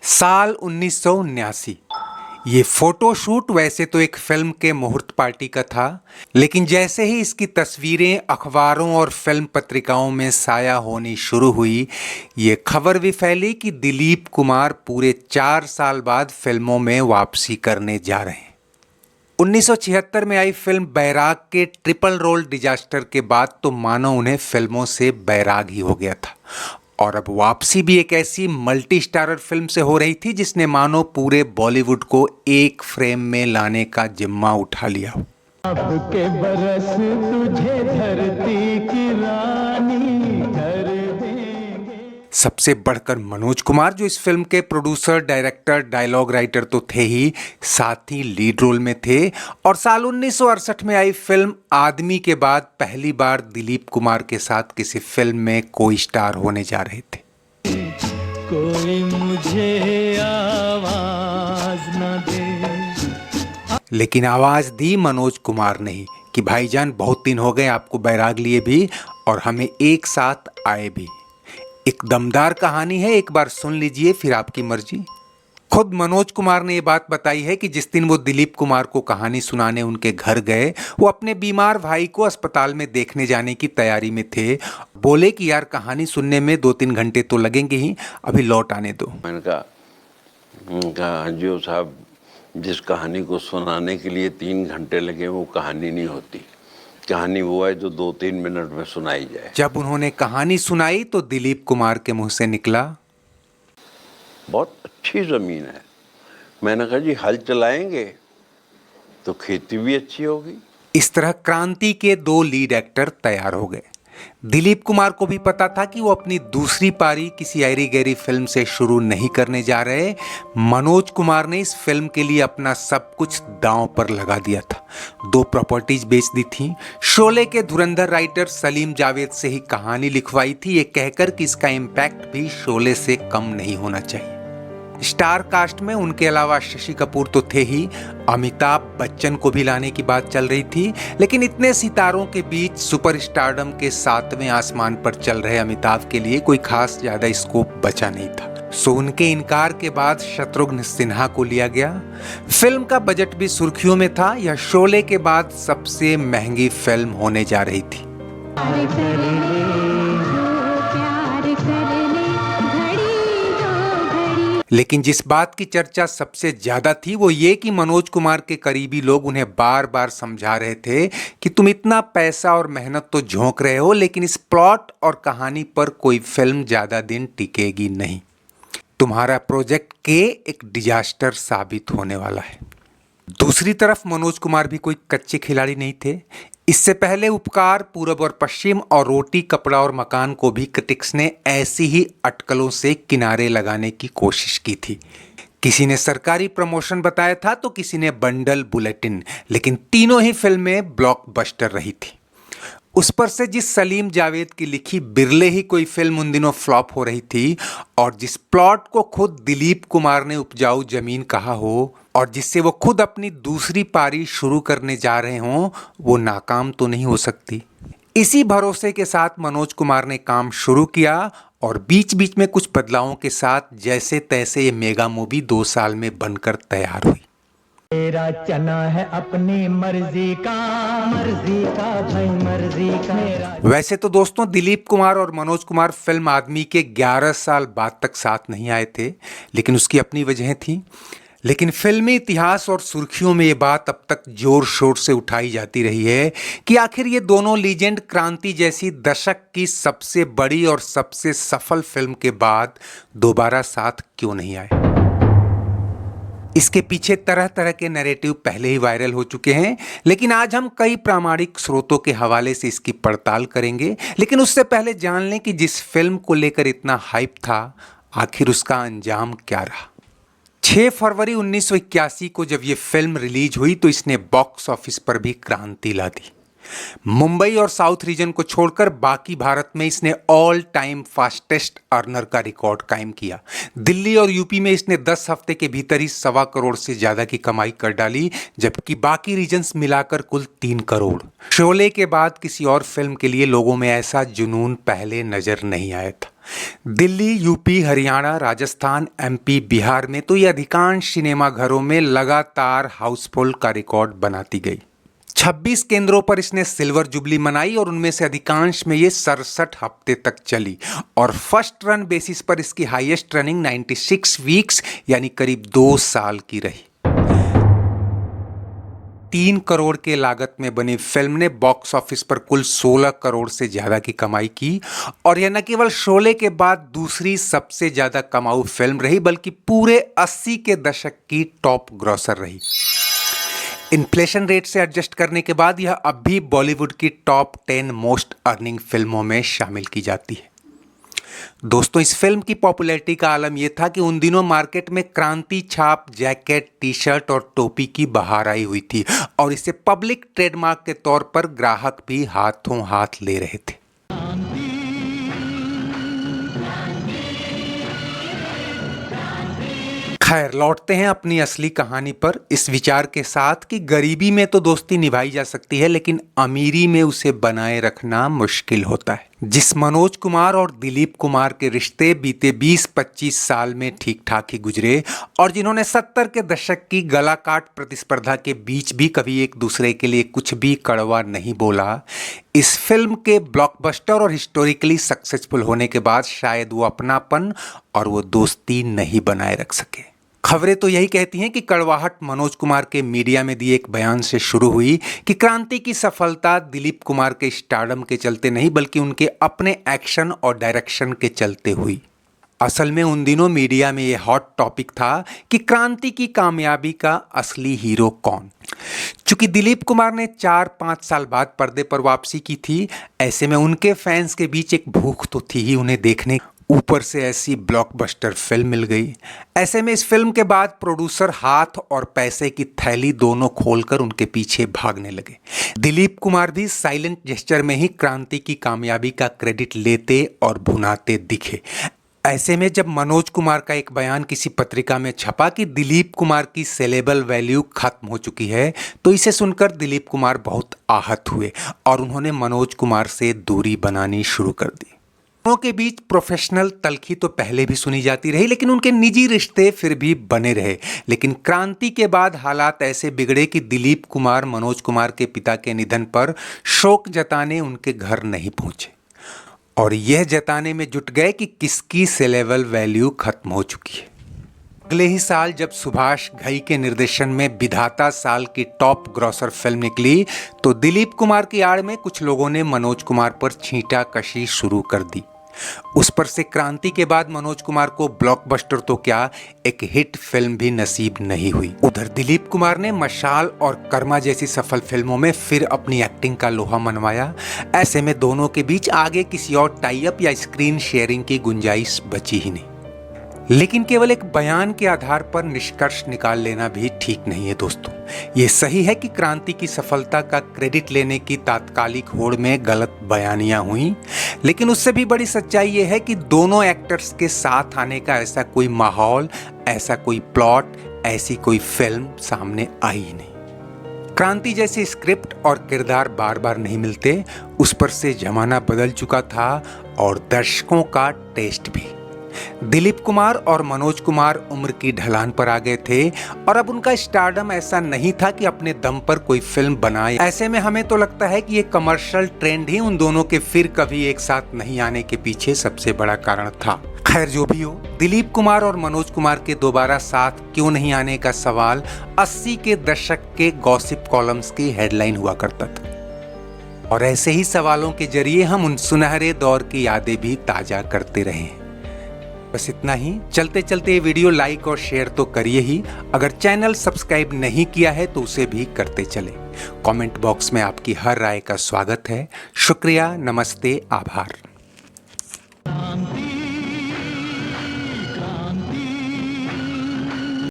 साल 1979। ये फोटोशूट वैसे तो एक फिल्म के मुहूर्त पार्टी का था, लेकिन जैसे ही इसकी तस्वीरें अखबारों और फिल्म पत्रिकाओं में साया होनी शुरू हुई, ये खबर भी फैली कि दिलीप कुमार पूरे 4 साल बाद फिल्मों में वापसी करने जा रहे हैं। 1976 में आई फिल्म बैराग के ट्रिपल रोल डिजास्टर के बाद तो मानो उन्हें फिल्मों से बैराग ही हो गया था, और अब वापसी भी एक ऐसी मल्टी स्टारर फिल्म से हो रही थी जिसने मानो पूरे बॉलीवुड को एक फ्रेम में लाने का जिम्मा उठा लिया हो। अब के बरस तुझे धरती की रानी कर देंगे। सबसे बढ़कर मनोज कुमार, जो इस फिल्म के प्रोड्यूसर, डायरेक्टर, डायलॉग राइटर तो थे ही, साथ ही लीड रोल में थे। और साल 1968 में आई फिल्म आदमी के बाद पहली बार दिलीप कुमार के साथ किसी फिल्म में कोई स्टार होने जा रहे थे। कोई मुझे आवाज न दे। लेकिन आवाज दी मनोज कुमार ने ही कि भाईजान बहुत दिन हो गए आपको बैराग लिए भी, और हमें एक साथ आए भी। एक दमदार कहानी है, एक बार सुन लीजिए, फिर आपकी मर्जी। खुद मनोज कुमार ने ये बात बताई है कि जिस दिन वो दिलीप कुमार को कहानी सुनाने उनके घर गए, वो अपने बीमार भाई को अस्पताल में देखने जाने की तैयारी में थे। बोले कि यार कहानी सुनने में 2-3 घंटे तो लगेंगे ही, अभी लौट आने दो। मैंने कहा जो साहब, जिस कहानी को सुनाने के लिए 3 घंटे लगे वो कहानी नहीं होती। कहानी वो है जो 2-3 मिनट में सुनाई जाए। जब उन्होंने कहानी सुनाई तो दिलीप कुमार के मुंह से निकला, बहुत अच्छी ज़मीन है। मैंने कहा जी हल चलाएंगे तो खेती भी अच्छी होगी। इस तरह क्रांति के 2 लीड एक्टर तैयार हो गए। दिलीप कुमार को भी पता था कि वो अपनी दूसरी पारी किसी ऐरी गैरी फिल्म से शुरू नहीं करने जा रहे। मनोज कुमार ने इस फिल्म के लिए अपना सब कुछ दांव पर लगा दिया था। 2 प्रॉपर्टीज बेच दी थी। शोले के धुरंधर राइटर सलीम जावेद से ही कहानी लिखवाई थी, ये कहकर कि इसका इम्पैक्ट भी शोले से कम नहीं होना चाहिए। स्टार कास्ट में उनके अलावा शशि कपूर तो थे ही, अमिताभ बच्चन को भी लाने की बात चल रही थी। लेकिन इतने सितारों के बीच सुपरस्टारडम के 7वें आसमान पर चल रहे अमिताभ के लिए कोई खास ज्यादा स्कोप बचा नहीं था। सो उनके इनकार के बाद शत्रुघ्न सिन्हा को लिया गया। फिल्म का बजट भी सुर्खियों में था। यह शोले के बाद सबसे महंगी फिल्म होने जा रही थी। लेकिन जिस बात की चर्चा सबसे ज्यादा थी वो ये कि मनोज कुमार के करीबी लोग उन्हें बार बार समझा रहे थे कि तुम इतना पैसा और मेहनत तो झोंक रहे हो, लेकिन इस प्लॉट और कहानी पर कोई फिल्म ज्यादा दिन टिकेगी नहीं। तुम्हारा प्रोजेक्ट के एक डिजास्टर साबित होने वाला है। दूसरी तरफ मनोज कुमार भी कोई कच्चे खिलाड़ी नहीं थे। इससे पहले उपकार, पूरब और पश्चिम और रोटी, कपड़ा और मकान को भी क्रिटिक्स ने ऐसी ही अटकलों से किनारे लगाने की कोशिश की थी। किसी ने सरकारी प्रमोशन बताया था तो किसी ने बंडल बुलेटिन, लेकिन तीनों ही फिल्में ब्लॉकबस्टर रही थी। उस पर से जिस सलीम जावेद की लिखी बिरले ही कोई फिल्म उन दिनों फ्लॉप हो रही थी, और जिस प्लॉट को खुद दिलीप कुमार ने उपजाऊ जमीन कहा हो, और जिससे वो खुद अपनी दूसरी पारी शुरू करने जा रहे हों, वो नाकाम तो नहीं हो सकती। इसी भरोसे के साथ मनोज कुमार ने काम शुरू किया, और बीच बीच में कुछ बदलावों के साथ जैसे तैसे ये मेगा मूवी 2 साल में बनकर तैयार हुई। तेरा चना है अपनी मर्जी का भाई, मर्जी का। वैसे तो दोस्तों दिलीप कुमार और मनोज कुमार फिल्म आदमी के 11 साल बाद तक साथ नहीं आए थे, लेकिन उसकी अपनी वजह थी। लेकिन फिल्मी इतिहास और सुर्खियों में ये बात अब तक जोर शोर से उठाई जाती रही है कि आखिर ये दोनों लीजेंड क्रांति जैसी दशक की सबसे बड़ी और सबसे सफल फिल्म के बाद दोबारा साथ क्यों नहीं आए। इसके पीछे तरह तरह के नैरेटिव पहले ही वायरल हो चुके हैं, लेकिन आज हम कई प्रामाणिक स्रोतों के हवाले से इसकी पड़ताल करेंगे। लेकिन उससे पहले जान लें कि जिस फिल्म को लेकर इतना हाइप था, आखिर उसका अंजाम क्या रहा। 6 फरवरी 1981 को जब ये फिल्म रिलीज हुई तो इसने बॉक्स ऑफिस पर भी क्रांति ला दी। मुंबई और साउथ रीजन को छोड़कर बाकी भारत में इसने ऑल टाइम फास्टेस्ट अर्नर का रिकॉर्ड कायम किया। दिल्ली और यूपी में इसने 10 हफ्ते के भीतर ही 1.25 करोड़ से ज्यादा की कमाई कर डाली, जबकि बाकी रीजन्स मिलाकर कुल 3 करोड़। शोले के बाद किसी और फिल्म के लिए लोगों में ऐसा जुनून पहले नजर नहीं आया था। दिल्ली, यूपी, हरियाणा, राजस्थान, एमपी, बिहार में तो ये अधिकांश सिनेमा घरों में लगातार हाउसफुल का रिकॉर्ड बनाती गई। 26 केंद्रों पर इसने सिल्वर जुबली मनाई और उनमें से अधिकांश में ये 67 हफ्ते तक चली और फर्स्ट रन बेसिस पर इसकी हाईएस्ट रनिंग 96 वीक्स यानी करीब 2 साल की रही। 3 करोड़ के लागत में बनी फिल्म ने बॉक्स ऑफिस पर कुल 16 करोड़ से ज्यादा की कमाई की और यह न केवल शोले के बाद दूसरी सबसे ज्यादा कमाऊ फिल्म रही बल्कि पूरे 80 के दशक की टॉप ग्रॉसर रही। इन्फ्लेशन रेट से एडजस्ट करने के बाद यह अब भी बॉलीवुड की टॉप 10 मोस्ट अर्निंग फिल्मों में शामिल की जाती है। दोस्तों, इस फिल्म की पॉपुलैरिटी का आलम यह था कि उन दिनों मार्केट में क्रांति छाप जैकेट, टी शर्ट और टोपी की बहार आई हुई थी और इसे पब्लिक ट्रेडमार्क के तौर पर ग्राहक भी हाथों हाथ ले रहे थे। खैर, लौटते हैं अपनी असली कहानी पर इस विचार के साथ कि गरीबी में तो दोस्ती निभाई जा सकती है लेकिन अमीरी में उसे बनाए रखना मुश्किल होता है। जिस मनोज कुमार और दिलीप कुमार के रिश्ते बीते 20-25 साल में ठीक ठाक ही गुजरे और जिन्होंने 70 के दशक की गला काट प्रतिस्पर्धा के बीच भी कभी एक दूसरे के लिए कुछ भी कड़वा नहीं बोला, इस फिल्म के ब्लॉकबस्टर और हिस्टोरिकली सक्सेसफुल होने के बाद शायद वो अपनापन और वो दोस्ती नहीं बनाए रख सके। खबरें तो यही कहती हैं कि कड़वाहट मनोज कुमार के मीडिया में दिए एक बयान से शुरू हुई कि क्रांति की सफलता दिलीप कुमार के स्टारडम के चलते नहीं बल्कि उनके अपने एक्शन और डायरेक्शन के चलते हुई। असल में उन दिनों मीडिया में यह हॉट टॉपिक था कि क्रांति की कामयाबी का असली हीरो कौन। चूंकि दिलीप कुमार ने 4-5 साल बाद पर्दे पर वापसी की थी, ऐसे में उनके फैंस के बीच एक भूख तो थी ही उन्हें देखने, ऊपर से ऐसी ब्लॉकबस्टर फिल्म मिल गई। ऐसे में इस फिल्म के बाद प्रोड्यूसर हाथ और पैसे की थैली दोनों खोलकर उनके पीछे भागने लगे। दिलीप कुमार भी साइलेंट जेस्चर में ही क्रांति की कामयाबी का क्रेडिट लेते और भुनाते दिखे। ऐसे में जब मनोज कुमार का एक बयान किसी पत्रिका में छपा कि दिलीप कुमार की सेलेबल वैल्यू खत्म हो चुकी है, तो इसे सुनकर दिलीप कुमार बहुत आहत हुए और उन्होंने मनोज कुमार से दूरी बनानी शुरू कर दी। दोनों के बीच प्रोफेशनल तलखी तो पहले भी सुनी जाती रही लेकिन उनके निजी रिश्ते फिर भी बने रहे। लेकिन क्रांति के बाद हालात ऐसे बिगड़े कि दिलीप कुमार मनोज कुमार के पिता के निधन पर शोक जताने उनके घर नहीं पहुंचे और यह जताने में जुट गए कि किसकी सेलेबल वैल्यू खत्म हो चुकी है। अगले ही साल जब सुभाष घई के निर्देशन में विधाता साल की टॉप ग्रॉसर फिल्म निकली तो दिलीप कुमार की आड़ में कुछ लोगों ने मनोज कुमार पर छींटाकशी शुरू कर दी। उस पर से क्रांति के बाद मनोज कुमार को ब्लॉकबस्टर तो क्या, एक हिट फिल्म भी नसीब नहीं हुई। उधर दिलीप कुमार ने मशाल और कर्मा जैसी सफल फिल्मों में फिर अपनी एक्टिंग का लोहा मनवाया। ऐसे में दोनों के बीच आगे किसी और टाई अप या स्क्रीन शेयरिंग की गुंजाइश बची ही नहीं। लेकिन केवल एक बयान के आधार पर निष्कर्ष निकाल लेना भी ठीक नहीं है दोस्तों। ये सही है कि क्रांति की सफलता का क्रेडिट लेने की तात्कालिक होड़ में गलत बयानियां हुई, लेकिन उससे भी बड़ी सच्चाई ये है कि दोनों एक्टर्स के साथ आने का ऐसा कोई माहौल, ऐसा कोई प्लॉट, ऐसी कोई फिल्म सामने आई ही नहीं। क्रांति जैसे स्क्रिप्ट और किरदार बार बार नहीं मिलते, उस पर से जमाना बदल चुका था और दर्शकों का टेस्ट भी। दिलीप कुमार और मनोज कुमार उम्र की ढलान पर आ गए थे और अब उनका स्टारडम ऐसा नहीं था कि अपने दम पर कोई फिल्म बनाए। ऐसे में हमें तो लगता है कि ये कमर्शियल ट्रेंड ही उन दोनों के फिर कभी एक साथ नहीं आने के पीछे सबसे बड़ा कारण था। खैर, जो भी हो, दिलीप कुमार और मनोज कुमार के दोबारा साथ क्यों नहीं आने का सवाल 80 के दशक के गॉसिप कॉलम्स की हेडलाइन हुआ करता था और ऐसे ही सवालों के जरिए हम उन सुनहरे दौर की यादें भी ताजा करते रहे हैं। बस इतना ही। चलते चलते ये वीडियो लाइक और शेयर तो करिए ही। अगर चैनल सब्सक्राइब नहीं किया है तो उसे भी करते चले। कमेंट बॉक्स में आपकी हर राय का स्वागत है। शुक्रिया, नमस्ते, आभार।